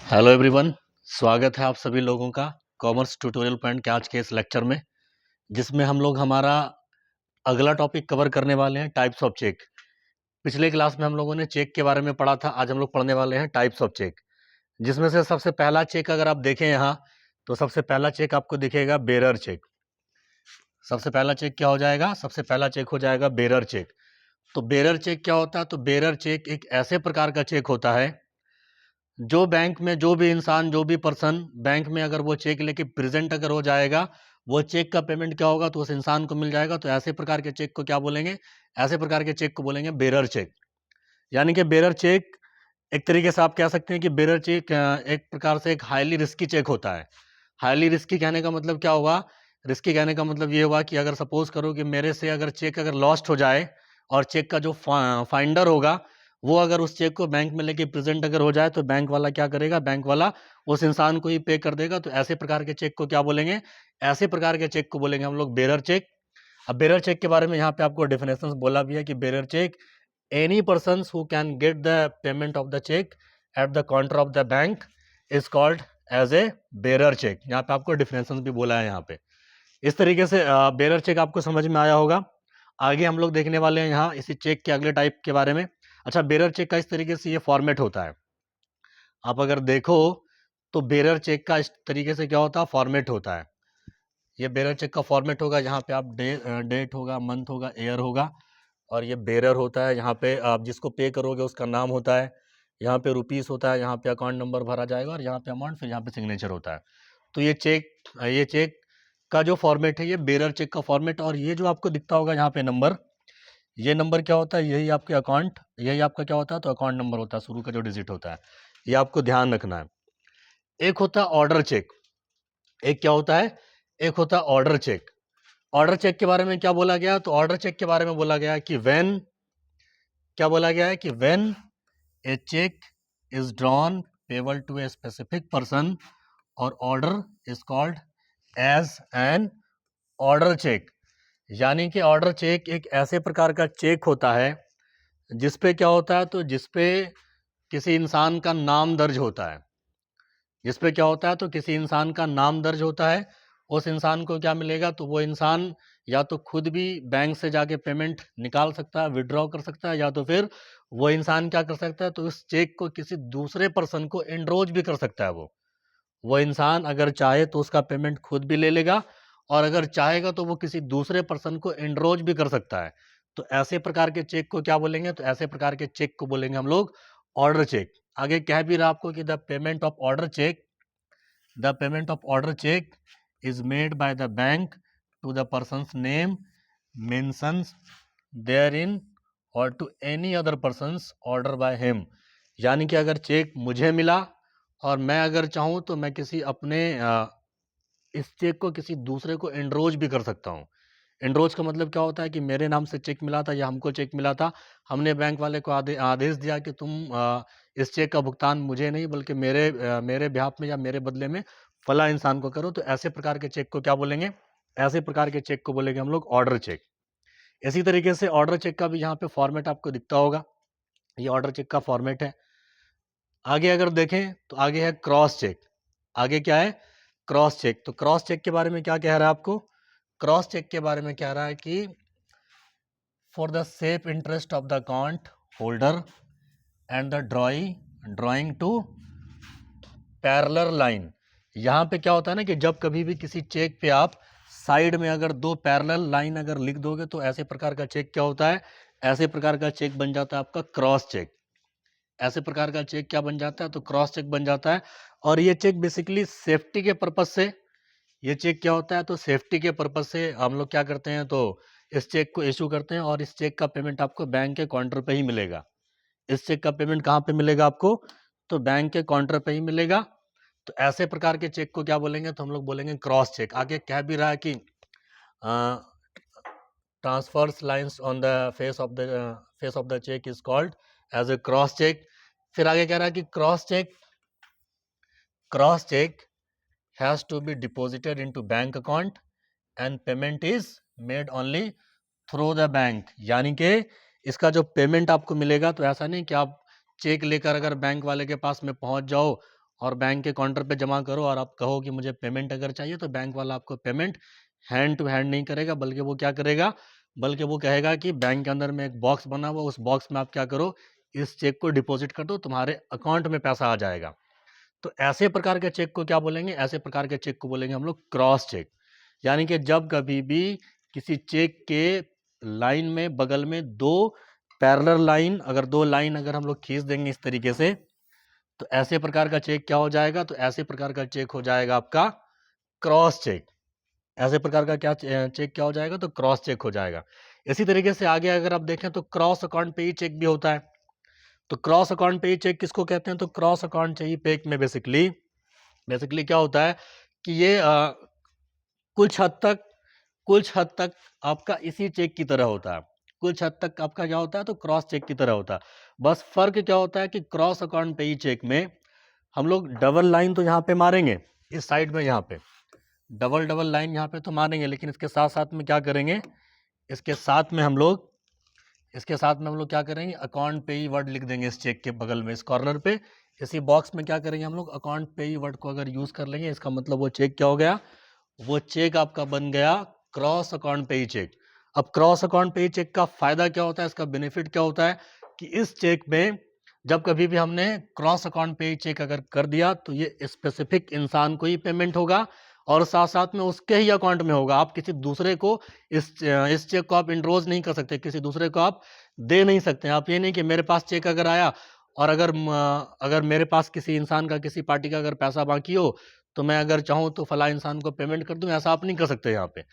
Hello everyone. स्वागत है आप सभी लोगों का कॉमर्स ट्यूटोरियल पॉइंट के आज के इस लेक्चर में, जिसमें हम लोग हमारा अगला टॉपिक कवर करने वाले हैं, टाइप्स ऑफ चेक। पिछले क्लास में हम लोगों ने चेक के बारे में पढ़ा था। आज हम लोग पढ़ने वाले हैं टाइप्स ऑफ चेक, जिसमें से सबसे पहला चेक अगर आप देखें यहाँ, तो सबसे पहला चेक आपको दिखेगा बेरर चेक। सबसे पहला चेक क्या हो जाएगा? सबसे पहला चेक हो जाएगा बेरर चेक। तो बेरर चेक क्या होता है? तो बेरर चेक एक ऐसे प्रकार का चेक होता है जो बैंक में जो भी इंसान, जो भी पर्सन बैंक में अगर वो चेक लेके प्रेजेंट अगर हो जाएगा, वो चेक का पेमेंट क्या होगा तो उस इंसान को मिल जाएगा। तो ऐसे प्रकार के चेक को क्या बोलेंगे? ऐसे प्रकार के चेक को बोलेंगे बेरर चेक। यानी कि बेरर चेक एक तरीके से आप कह सकते हैं कि बेरर चेक एक प्रकार से एक हाईली रिस्की चेक होता है। हाईली रिस्की कहने का मतलब क्या हुआ? रिस्की कहने का मतलब ये हुआ कि अगर सपोज करो कि मेरे से अगर चेक अगर लॉस्ट हो जाए और चेक का जो फाइंडर होगा वो अगर उस चेक को बैंक में लेके प्रेजेंट अगर हो जाए, तो बैंक वाला क्या करेगा? बैंक वाला उस इंसान को ही पे कर देगा। तो ऐसे प्रकार के चेक को क्या बोलेंगे? ऐसे प्रकार के चेक को बोलेंगे हम लोग बेरर चेक। अब बेरर चेक के बारे में यहाँ पे आपको डेफिनेशन बोला भी है कि bearer check any persons who can get the payment of the check at the counter of the bank is called as a bearer check। यहाँ पे आपको डिफिनेशन भी बोला है यहाँ पे। इस तरीके से बेरर चेक आपको समझ में आया होगा। आगे हम लोग देखने वाले हैं यहाँ इसी चेक के अगले टाइप के बारे में। अच्छा, बेरर चेक का इस तरीके से ये फॉर्मेट होता है। आप अगर देखो तो बेरर चेक का इस तरीके से क्या होता है? फॉर्मेट होता है। ये बेरर चेक का फॉर्मेट होगा, यहाँ पे आप डेट होगा, मंथ होगा, ईयर होगा, और ये बेरर होता है। यहाँ पे आप जिसको पे करोगे उसका नाम होता है, यहाँ पे रुपीस होता है, यहाँ पे अकाउंट नंबर भरा जाएगा, और यहाँ पे अमाउंट, फिर यहाँ पे सिग्नेचर होता है। तो ये चेक का जो फॉर्मेट है ये बेरर चेक का फॉर्मेट। और ये जो आपको दिखता होगा यहाँ पे नंबर, ये नंबर क्या होता है? यही आपके अकाउंट, यही आपका क्या होता है? तो अकाउंट नंबर होता है, शुरू का जो डिजिट होता है। ये आपको ध्यान रखना है। एक होता है ऑर्डर चेक। एक क्या होता है? एक होता है ऑर्डर चेक। ऑर्डर चेक के बारे में क्या बोला गया? तो ऑर्डर चेक के बारे में बोला गया कि क्या बोला गया है कि when a cheque is drawn payable to a specific person और order is called as an order cheque. यानी कि ऑर्डर चेक एक ऐसे प्रकार का चेक होता है जिसपे क्या होता है? तो जिसपे किसी इंसान का नाम दर्ज होता है। जिसपे क्या होता है? तो किसी इंसान का नाम दर्ज होता है। उस इंसान को क्या मिलेगा? तो वो इंसान या तो खुद भी बैंक से जाके पेमेंट निकाल सकता है, विड्रॉ कर सकता है, या तो फिर वो इंसान क्या कर सकता है? तो उस चेक को किसी दूसरे पर्सन को एनरोज भी कर सकता है। वो इंसान अगर चाहे तो उसका पेमेंट खुद भी ले लेगा, और अगर चाहेगा तो वो किसी दूसरे पर्सन को एनरोज भी कर सकता है। तो ऐसे प्रकार के चेक को क्या बोलेंगे? तो ऐसे प्रकार के चेक को बोलेंगे हम लोग ऑर्डर चेक। आगे कह भी रहा आपको कि the payment of order cheque is made by the bank to the person's name mentions therein or to any other person's order by him। यानी कि अगर चेक मुझे मिला और मैं अगर चाहूँ तो मैं किसी अपने इस चेक को किसी दूसरे को एनरोज भी कर सकता हूँ। एनरोज का मतलब क्या होता है कि मेरे नाम से चेक मिला था या हमको चेक मिला था, हमने बैंक वाले को आदेश दिया कि तुम इस चेक का भुगतान मुझे नहीं बल्कि मेरे बिहाफ में या मेरे बदले में फला इंसान को करो। तो ऐसे प्रकार के चेक को क्या बोलेंगे? ऐसे प्रकार के चेक को बोलेंगे हम लोग ऑर्डर चेक। इसी तरीके से ऑर्डर चेक का भी यहाँ पे फॉर्मेट आपको दिखता होगा। ये ऑर्डर चेक का फॉर्मेट है। आगे अगर देखें तो आगे है क्रॉस चेक। आगे क्या है? Cross cheque. तो क्रॉस चेक के बारे में क्या कह रहा है आपको? क्रॉस चेक के बारे में कह रहा है कि for the safe interest of the account holder and the drawing two parallel line. यहाँ पे क्या होता है ना कि जब कभी भी किसी चेक पे आप साइड में अगर दो पैरेलल लाइन अगर लिख दोगे तो ऐसे प्रकार का चेक क्या होता है? ऐसे प्रकार का चेक बन जाता है आपका क्रॉस चेक। ऐसे प्रकार का चेक क्या बन जाता है? तो क्रॉस चेक बन जाता है। और ये चेक बेसिकली सेफ्टी के पर्पज से, ये चेक क्या होता है? तो सेफ्टी के पर्पज से हम लोग क्या करते हैं? तो इस चेक को इशू करते हैं, और इस चेक का पेमेंट आपको बैंक के काउंटर पे ही मिलेगा। इस चेक का पेमेंट कहाँ पे मिलेगा आपको? तो बैंक के काउंटर पे ही मिलेगा। तो ऐसे प्रकार के चेक को क्या बोलेंगे? तो हम लोग बोलेंगे क्रॉस चेक। आगे कह भी रहा है कि transverse lines on the face of the cheque is called as a cross cheque. फिर आगे कह रहा है कि cross cheque has to be deposited into bank account and payment is made only through the bank. यानी कि इसका जो पेमेंट आपको मिलेगा, तो ऐसा नहीं कि आप चेक लेकर अगर बैंक वाले के पास में पहुंच जाओ और बैंक के काउंटर पे जमा करो और आप कहो कि मुझे पेमेंट अगर चाहिए, तो बैंक वाला आपको पेमेंट हैंड टू हैंड नहीं करेगा, बल्कि वो क्या करेगा, बल्कि वो कहेगा कि बैंक के अंदर में एक बॉक्स बना हुआ, उस बॉक्स में आप क्या करो, इस चेक को डिपॉजिट कर दो, तुम्हारे अकाउंट में पैसा आ जाएगा। तो ऐसे प्रकार के चेक को क्या बोलेंगे, ऐसे प्रकार के चेक को बोलेंगे हम लोग क्रॉस चेक। यानी कि जब कभी भी किसी चेक के लाइन में बगल में दो पैरेलल लाइन, अगर दो लाइन अगर हम लोग खींच देंगे इस तरीके से, तो ऐसे प्रकार का चेक क्या हो जाएगा, तो ऐसे प्रकार का चेक हो जाएगा आपका क्रॉस चेक। ऐसे प्रकार का क्या चेक क्या हो जाएगा, तो क्रॉस चेक हो जाएगा। इसी तरीके से आगे अगर आप देखें तो क्रॉस अकाउंट पे ही चेक भी होता है। तो क्रॉस अकाउंट पे ही चेक किसको कहते हैं, तो क्रॉस अकाउंट पे में बेसिकली क्या होता है कि ये कुछ हद तक आपका इसी चेक की तरह होता है। कुछ हद तक आपका क्या होता है, तो क्रॉस चेक की तरह होता है। बस फर्क क्या होता है कि क्रॉस अकाउंट पे ही चेक में हम लोग डबल लाइन तो यहाँ पे मारेंगे, इस साइड में यहाँ पे डबल लाइन यहाँ पे तो मारेंगे, लेकिन इसके साथ साथ में क्या करेंगे, इसके साथ में हम लोग क्या करेंगे, अकाउंट पे ही वर्ड लिख देंगे इस चेक के बगल में, इस कॉर्नर पे इसी बॉक्स में क्या करेंगे हम लोग, अकाउंट पे ही वर्ड को अगर यूज कर लेंगे, इसका मतलब वो चेक क्या हो गया, वो चेक आपका बन गया क्रॉस अकाउंट पे ही चेक। अब क्रॉस अकाउंट पे ही चेक का फायदा क्या होता है, इसका बेनिफिट क्या होता है कि इस चेक में जब कभी भी हमने क्रॉस अकाउंट पे ही चेक अगर कर दिया, तो ये स्पेसिफिक इंसान को ही पेमेंट होगा और साथ साथ में उसके ही अकाउंट में होगा। आप किसी दूसरे को इस चेक को आप इंट्रोज नहीं कर सकते, किसी दूसरे को आप दे नहीं सकते। आप ये नहीं कि मेरे पास चेक अगर आया और अगर मेरे पास किसी इंसान का, किसी पार्टी का अगर पैसा बाकी हो, तो मैं अगर चाहूँ तो फला इंसान को पेमेंट कर दूं, ऐसा आप नहीं कर सकते यहाँ पे।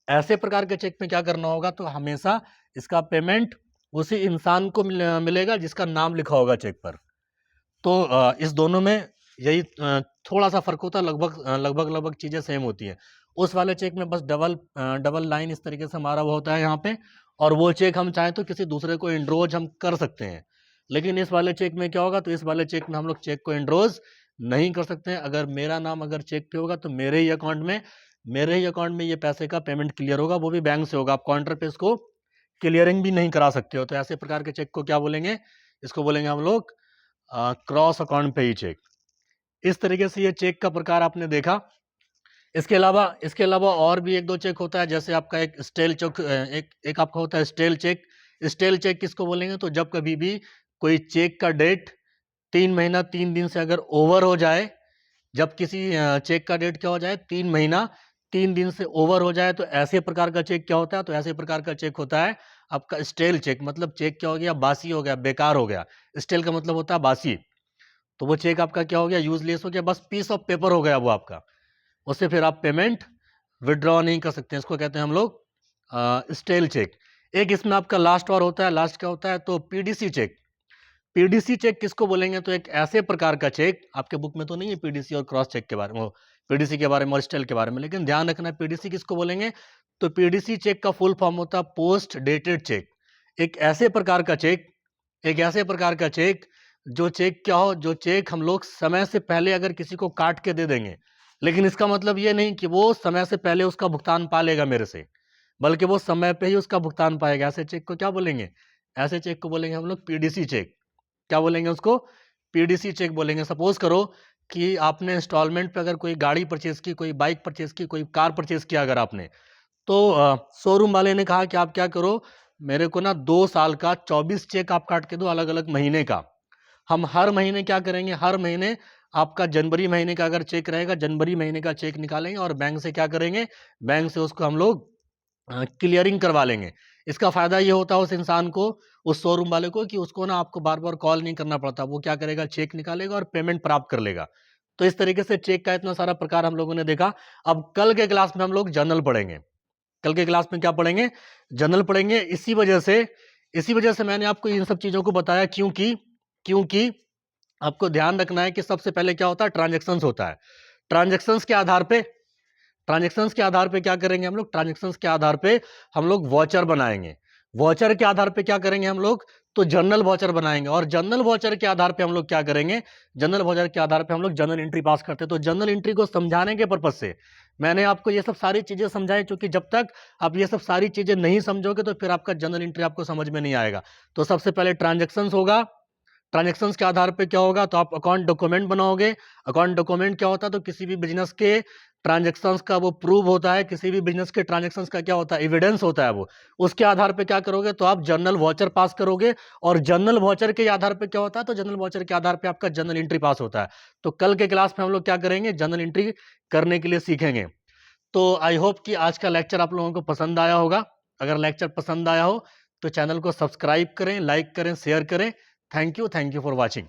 ऐसे प्रकार के चेक में क्या करना होगा, तो हमेशा इसका पेमेंट उसी इंसान को मिलेगा जिसका नाम लिखा होगा चेक पर। तो इस दोनों में यही थोड़ा सा फर्क होता है, लगभग चीज़ें सेम होती हैं। उस वाले चेक में बस डबल लाइन इस तरीके से हमारा वो होता है यहाँ पे, और वो चेक हम चाहें तो किसी दूसरे को इंड्रोज हम कर सकते हैं। लेकिन इस वाले चेक में क्या होगा, तो इस वाले चेक में हम लोग चेक को इंड्रोज नहीं कर सकते हैं। अगर मेरा नाम अगर चेक पे होगा, तो मेरे ही अकाउंट में ये पैसे का पेमेंट क्लियर होगा, वो भी बैंक से होगा। आप काउंटर पे इसको क्लियरिंग भी नहीं करा सकते हो। तो ऐसे प्रकार के चेक को क्या बोलेंगे, इसको बोलेंगे हम लोग क्रॉस अकाउंट पे ही चेक। इस तरीके से ये चेक का प्रकार आपने देखा। इसके अलावा और भी एक दो चेक होता है, जैसे आपका एक स्टेल चेक, एक आपका होता है स्टेल चेक। स्टेल चेक किसको बोलेंगे, तो जब कभी भी कोई चेक का डेट 3 महीना 3 दिन से अगर ओवर हो जाए, जब किसी चेक का डेट क्या हो जाए, 3 महीना 3 दिन से ओवर हो जाए, तो ऐसे प्रकार का चेक क्या होता है, तो ऐसे प्रकार का चेक होता है आपका स्टेल चेक। मतलब चेक क्या हो गया, बासी हो गया, बेकार हो गया। स्टेल का मतलब होता है बासी। तो वो चेक आपका क्या हो गया, यूजलेस हो गया, बस पीस ऑफ पेपर हो गया वो आपका। उससे फिर आप पेमेंट विड्रॉ नहीं कर सकते। इसको कहते हैं हम लोग स्टेल चेक। एक इसमें आपका लास्ट और होता है, लास्ट क्या होता है, तो पीडीसी चेक। पीडीसी चेक किसको बोलेंगे, तो एक ऐसे प्रकार का चेक, आपके बुक में तो नहीं है पीडीसी और क्रॉस चेक के बारे में, पीडीसी के बारे में और स्टेल के बारे में, लेकिन ध्यान रखना पीडीसी किसको बोलेंगे, तो पीडीसी चेक का फुल फॉर्म होता है पोस्ट डेटेड चेक। एक ऐसे प्रकार का चेक, जो चेक क्या हो, जो चेक हम लोग समय से पहले अगर किसी को काट के दे देंगे, लेकिन इसका मतलब ये नहीं कि वो समय से पहले उसका भुगतान पा लेगा मेरे से, बल्कि वो समय पे ही उसका भुगतान पाएगा। ऐसे चेक को क्या बोलेंगे, ऐसे चेक को बोलेंगे हम लोग पीडीसी चेक। क्या बोलेंगे उसको, पीडीसी चेक बोलेंगे। सपोज करो कि आपने इंस्टॉलमेंट पे अगर कोई गाड़ी परचेज की, कोई बाइक परचेज की, कोई कार परचेज किया अगर आपने, तो शोरूम वाले ने कहा कि आप क्या करो, मेरे को ना 2 साल का 24 चेक आप काट के दो, अलग अलग महीने का। हम हर महीने क्या करेंगे, हर महीने आपका जनवरी महीने का अगर चेक रहेगा, जनवरी महीने का चेक निकालेंगे और बैंक से क्या करेंगे, बैंक से उसको हम लोग क्लियरिंग करवा लेंगे। इसका फायदा ये होता है उस इंसान को, उस शोरूम वाले को, कि उसको ना आपको बार बार कॉल नहीं करना पड़ता। वो क्या करेगा, चेक निकालेगा और पेमेंट प्राप्त कर लेगा। तो इस तरीके से चेक का इतना सारा प्रकार हम लोगों ने देखा। अब कल के क्लास में हम लोग जर्नल पढ़ेंगे। कल के क्लास में क्या पढ़ेंगे, जर्नल पढ़ेंगे। इसी वजह से मैंने आपको इन सब चीजों को बताया, क्योंकि आपको ध्यान रखना है कि सबसे पहले क्या होता है, ट्रांजेक्शन्स होता है। ट्रांजेक्शन्स के आधार पे क्या करेंगे हम लोग, ट्रांजेक्शन्स के आधार पे हम लोग वॉचर बनाएंगे। वॉचर के आधार पे क्या करेंगे हम लोग, तो जर्नल वॉचर बनाएंगे। और जर्नल वॉचर के आधार पे हम लोग क्या करेंगे, जर्नल वॉचर के आधार पे हम लोग जर्नल एंट्री पास करते हैं। तो जर्नल एंट्री को समझाने के पर्पज से मैंने आपको ये सब सारी चीजें समझाई, क्योंकि जब तक आप ये सब सारी चीजें नहीं समझोगे, तो फिर आपका जर्नल एंट्री आपको समझ में नहीं आएगा। तो सबसे पहले ट्रांजेक्शन्स होगा, ट्रांजैक्शंस के आधार पे क्या होगा, तो आप अकाउंट डॉक्यूमेंट बनाओगे। अकाउंट डॉक्यूमेंट क्या होता है, तो किसी भी बिजनेस के ट्रांजैक्शंस का वो प्रूव होता है, किसी भी बिजनेस के ट्रांजैक्शंस का क्या होता है, एविडेंस होता है वो। उसके आधार पे क्या करोगे, तो आप जर्नल वॉचर पास करोगे, और जर्नल वॉचर के आधार पे क्या होता है, तो जर्नल वॉचर के आधार पे आपका जर्नल एंट्री पास होता है। तो कल के क्लास में हम लोग क्या करेंगे, जर्नल एंट्री करने के लिए सीखेंगे। तो आई होप कि आज का लेक्चर आप लोगों को पसंद आया होगा। अगर लेक्चर पसंद आया हो तो चैनल को सब्सक्राइब करें, लाइक करें, शेयर करें। Thank you for watching.